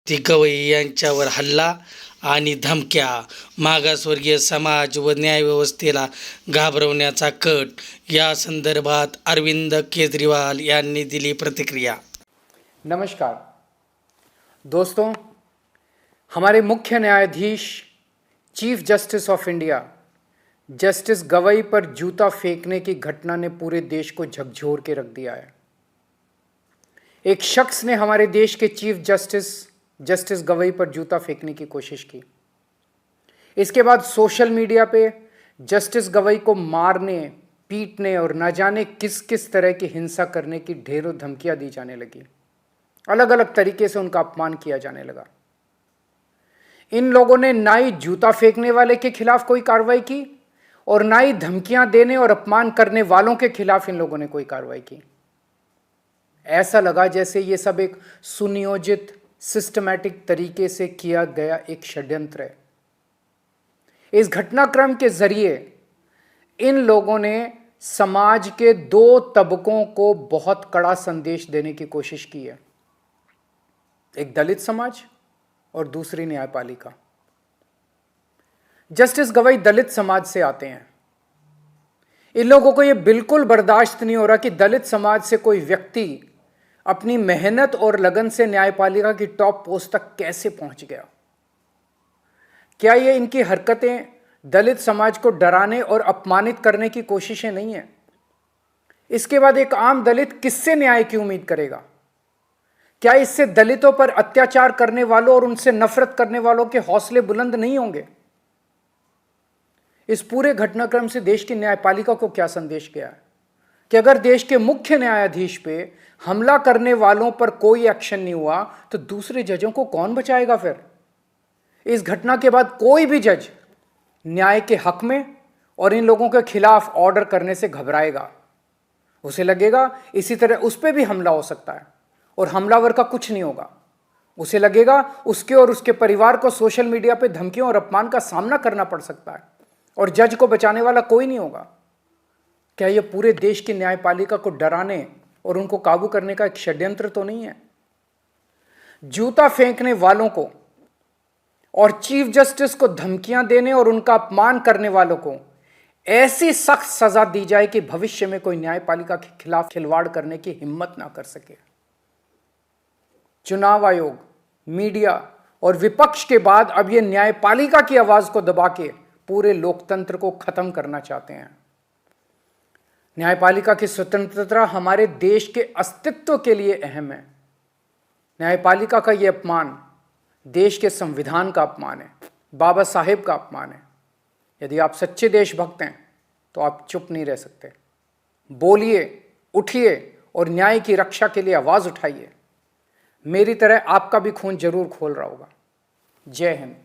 गवई यांच्यावर हल्ला आणि धमक्या, मागासवर्गीय समाज व न्यायव्यवस्थेला घाबरवण्याचा कट, या संदर्भात अरविंद केजरीवाल यांनी दिली प्रतिक्रिया। नमस्कार दोस्तों, हमारे मुख्य न्यायाधीश chief justice of India justice Gavai पर जूता फेंकने की घटना ने पूरे देश को झकझोर के रख दिया है। एक शख्स ने हमारे देश के चीफ जस्टिस गवई पर जूता फेंकने की कोशिश की। इसके बाद सोशल मीडिया पे जस्टिस गवई को मारने, पीटने और न जाने किस किस तरह की हिंसा करने की ढेरों धमकियां दी जाने लगी। अलग अलग तरीके से उनका अपमान किया जाने लगा। इन लोगों ने ना ही जूता फेंकने वाले के खिलाफ कोई कार्रवाई की और ना ही धमकियां देने और अपमान करने वालों के खिलाफ इन लोगों ने कोई कार्रवाई की। ऐसा लगा जैसे ये सब एक सुनियोजित, सिस्टमैटिक तरीके से किया गया एक षड्यंत्र है। इस घटनाक्रम के जरिए इन लोगों ने समाज के दो तबकों को बहुत कड़ा संदेश देने की कोशिश की है, एक दलित समाज और दूसरी न्यायपालिका। जस्टिस गवई दलित समाज से आते हैं। इन लोगों को यह बिल्कुल बर्दाश्त नहीं हो रहा कि दलित समाज से कोई व्यक्ति अपनी मेहनत और लगन से न्यायपालिका की टॉप पोस्ट तक कैसे पहुंच गया। क्या ये इनकी हरकतें दलित समाज को डराने और अपमानित करने की कोशिशें नहीं है? इसके बाद एक आम दलित किससे न्याय की उम्मीद करेगा? क्या इससे दलितों पर अत्याचार करने वालों और उनसे नफरत करने वालों के हौसले बुलंद नहीं होंगे? इस पूरे घटनाक्रम से देश की न्यायपालिका को क्या संदेश गया है कि अगर देश के मुख्य न्यायाधीश पे हमला करने वालों पर कोई एक्शन नहीं हुआ तो दूसरे जजों को कौन बचाएगा? फिर इस घटना के बाद कोई भी जज न्याय के हक में और इन लोगों के खिलाफ ऑर्डर करने से घबराएगा। उसे लगेगा इसी तरह उस पर भी हमला हो सकता है और हमलावर का कुछ नहीं होगा। उसे लगेगा उसके और उसके परिवार को सोशल मीडिया पे धमकियों और अपमान का सामना करना पड़ सकता है और जज को बचाने वाला कोई नहीं होगा। क्या यह पूरे देश की न्यायपालिका को डराने और उनको काबू करने का एक षड्यंत्र तो नहीं है? जूता फेंकने वालों को और चीफ जस्टिस को धमकियां देने और उनका अपमान करने वालों को ऐसी सख्त सजा दी जाए कि भविष्य में कोई न्यायपालिका के खिलाफ खिलवाड़ करने की हिम्मत ना कर सके। चुनाव आयोग, मीडिया और विपक्ष के बाद अब यह न्यायपालिका की आवाज को दबा के पूरे लोकतंत्र को खत्म करना चाहते हैं। न्यायपालिका की स्वतंत्रता हमारे देश के अस्तित्व के लिए अहम है। न्यायपालिका का यह अपमान देश के संविधान का अपमान है, बाबा साहेब का अपमान है। यदि आप सच्चे देशभक्त हैं तो आप चुप नहीं रह सकते। बोलिए, उठिए और न्याय की रक्षा के लिए आवाज उठाइए। मेरी तरह आपका भी खून जरूर खोल रहा होगा। जय हिंद।